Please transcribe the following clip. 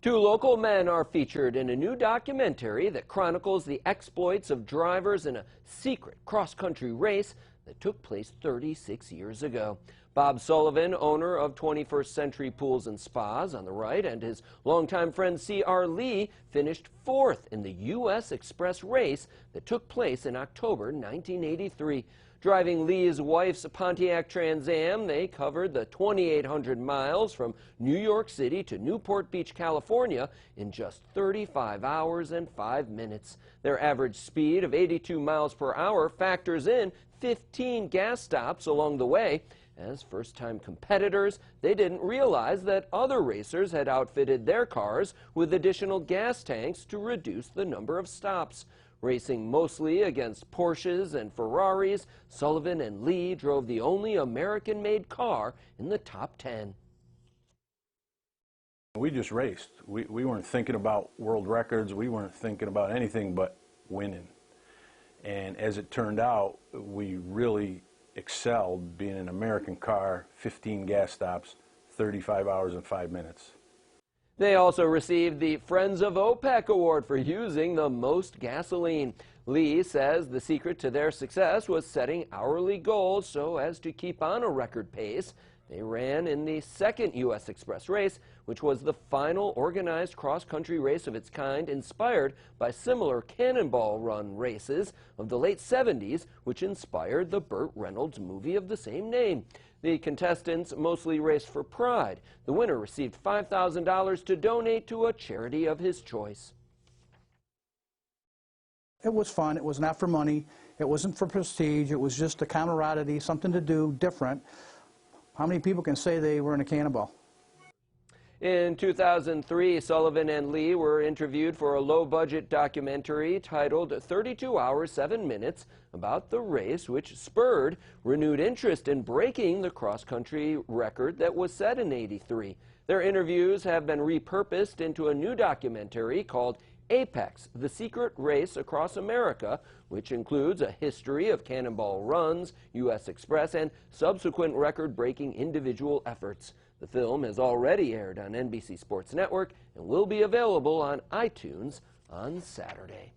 Two local men are featured in a new documentary that chronicles the exploits of drivers in a secret cross-country race that took place 36 years ago. Bob Sullivan, owner of 21st Century Pools and Spas on the right, and his longtime friend C.R. Lee finished fourth in the U.S. Express race that took place in October 1983. Driving Lee's wife's Pontiac Trans Am, they covered the 2,800 miles from New York City to Newport Beach, California in just 35 hours and 5 minutes. Their average speed of 82 miles per hour factors in 15 gas stops along the way. As first-time competitors, they didn't realize that other racers had outfitted their cars with additional gas tanks to reduce the number of stops. Racing mostly against Porsches and Ferraris, Sullivan and Lee drove the only American-made car in the top 10. We just raced. We weren't thinking about world records. We weren't thinking about anything but winning. And as it turned out, we really excelled being an American car, 15 gas stops, 35 hours and 5 minutes. They also received the Friends of OPEC Award for using the most gasoline. Lee says the secret to their success was setting hourly goals so as to keep on a record pace. They ran in the second U.S. Express race, which was the final organized cross-country race of its kind, inspired by similar Cannonball Run races of the late 70s, which inspired the Burt Reynolds movie of the same name. The contestants mostly raced for pride. The winner received $5,000 to donate to a charity of his choice. It was fun. It was not for money. It wasn't for prestige. It was just a camaraderie, something to do different. How many people can say they were in a cannonball? In 2003, Sullivan and Lee were interviewed for a low-budget documentary titled 32 Hours, 7 Minutes about the race, which spurred renewed interest in breaking the cross-country record that was set in '83. Their interviews have been repurposed into a new documentary called Apex, the Secret Race Across America, which includes a history of Cannonball Runs, U.S. Express, and subsequent record-breaking individual efforts. The film has already aired on NBC Sports Network and will be available on iTunes on Saturday.